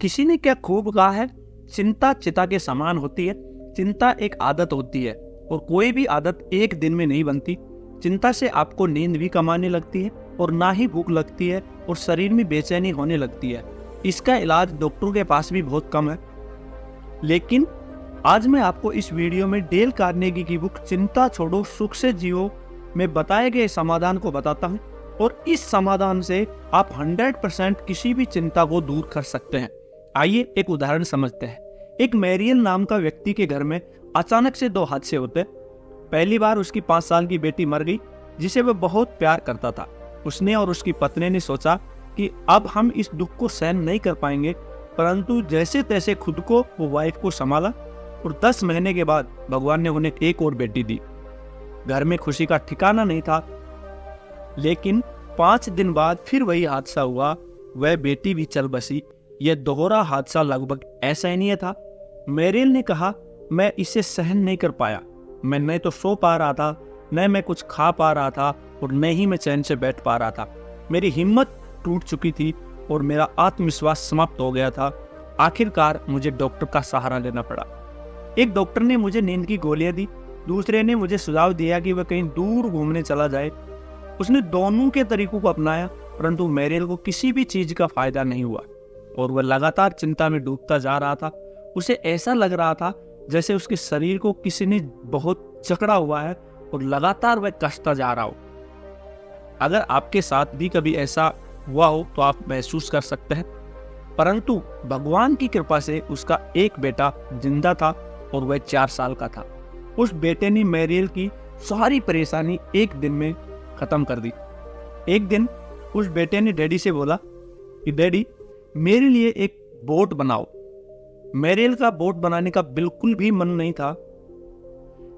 किसी ने क्या खूब कहा है, चिंता चिता के समान होती है। चिंता एक आदत होती है और कोई भी आदत एक दिन में नहीं बनती। चिंता से आपको नींद भी कम आने लगती है और ना ही भूख लगती है और शरीर में बेचैनी होने लगती है। इसका इलाज डॉक्टरों के पास भी बहुत कम है। लेकिन आज मैं आपको इस वीडियो में डेल कार्नेगी की बुक चिंता छोड़ो सुख से जियो में बताए गए समाधान को बताता हूँ और इस समाधान से आप 100% किसी भी चिंता को दूर कर सकते हैं। आइए एक उदाहरण समझते हैं। एक मैरियल नाम का व्यक्ति के घर में अचानक से 2 हादसे होते। पहली बार उसकी 5 साल की बेटी मर गई जिसे वह बहुत प्यार करता था। उसने और उसकी पत्नी ने सोचा कि अब हम इस दुख को सहन नहीं कर पाएंगे, परंतु जैसे तैसे खुद को वो वाइफ को संभाला और 10 महीने के बाद भगवान ने उन्हें एक और बेटी दी। घर में खुशी का ठिकाना नहीं था। लेकिन 5 दिन बाद फिर वही हादसा हुआ, वह बेटी भी चल बसी। यह दोहरा हादसा लगभग ऐसा ही नहीं था। मैरियल ने कहा, मैं इसे सहन नहीं कर पाया। मैं न तो सो पा रहा था, न मैं कुछ खा पा रहा था और न ही मैं चैन से बैठ पा रहा था। मेरी हिम्मत टूट चुकी थी और मेरा आत्मविश्वास समाप्त हो गया था। आखिरकार मुझे डॉक्टर का सहारा लेना पड़ा। एक डॉक्टर ने मुझे नींद की गोलियां दी, दूसरे ने मुझे सुझाव दिया कि वह कहीं दूर घूमने चला जाए। उसने दोनों के तरीकों को अपनाया, परंतु मैरियल को किसी भी चीज का फायदा नहीं हुआ और वह लगातार चिंता में डूबता जा रहा था। उसे ऐसा लग रहा था जैसे उसके शरीर को किसी ने बहुत जकड़ा हुआ है और लगातार वह कसता जा रहा हो। अगर आपके साथ भी कभी ऐसा हुआ हो तो आप महसूस कर सकते हैं। परंतु भगवान की कृपा से उसका एक बेटा जिंदा था और वह 4 साल का था। उस बेटे ने मैरियल की सारी परेशानी एक दिन में खत्म कर दी। एक दिन उस बेटे ने डैडी से बोला कि डैडी, मेरे लिए एक बोट बनाओ। मैरियल का बोट बनाने का बिल्कुल भी मन नहीं था,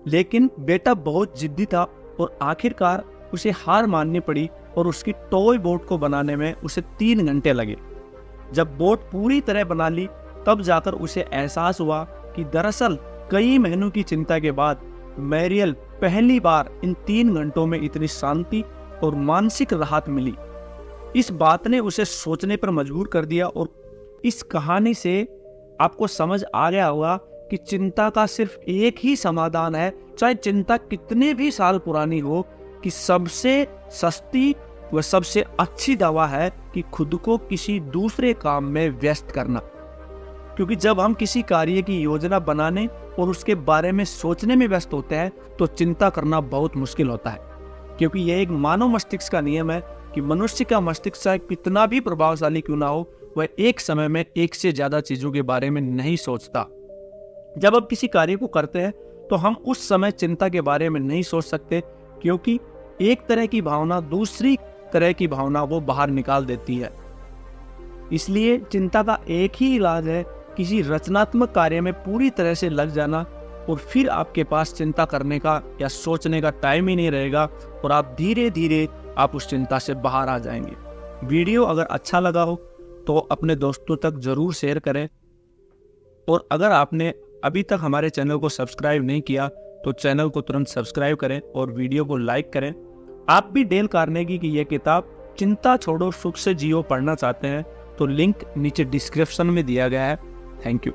लेकिन बेटा बहुत जिद्दी था और आखिरकार उसे हार माननी पड़ी और उसकी टॉय बोट को बनाने में उसे 3 घंटे लगे। जब बोट पूरी तरह बना ली तब जाकर उसे एहसास हुआ कि दरअसल कई महीनों की चिंता के बाद मैरियल पहली बार इन 3 घंटों में इतनी शांति और मानसिक राहत मिली। इस बात ने उसे सोचने पर मजबूर कर दिया और इस कहानी से आपको समझ आ गया होगा कि चिंता का सिर्फ एक ही समाधान है, चाहे चिंता कितने भी साल पुरानी हो, कि सबसे सस्ती व सबसे अच्छी दवा है कि खुद को किसी दूसरे काम में व्यस्त करना। क्योंकि जब हम किसी कार्य की योजना बनाने और उसके बारे में सोचने में व्यस्त होते हैं तो चिंता करना बहुत मुश्किल होता है। क्योंकि यह एक मानव मस्तिष्क का नियम है कि मनुष्य का मस्तिष्क चाहे कितना भी प्रभावशाली क्यों ना हो, वह एक समय में एक से ज्यादा चीजों के बारे में नहीं सोचता। जब हम किसी कार्य को करते हैं तो हम उस समय चिंता के बारे में नहीं सोच सकते, क्योंकि एक तरह की भावना दूसरी तरह की भावना वो बाहर निकाल देती है। इसलिए चिंता का एक ही इलाज है, किसी रचनात्मक कार्य में पूरी तरह से लग जाना और फिर आपके पास चिंता करने का या सोचने का टाइम ही नहीं रहेगा और आप धीरे धीरे आप उस चिंता से बाहर आ जाएंगे। वीडियो अगर अच्छा लगा हो तो अपने दोस्तों तक जरूर शेयर करें और अगर आपने अभी तक हमारे चैनल को सब्सक्राइब नहीं किया तो चैनल को तुरंत सब्सक्राइब करें और वीडियो को लाइक करें। आप भी डेल कार्नेगी की यह किताब चिंता छोड़ो सुख से जियो पढ़ना चाहते हैं तो लिंक नीचे डिस्क्रिप्शन में दिया गया है। Thank you.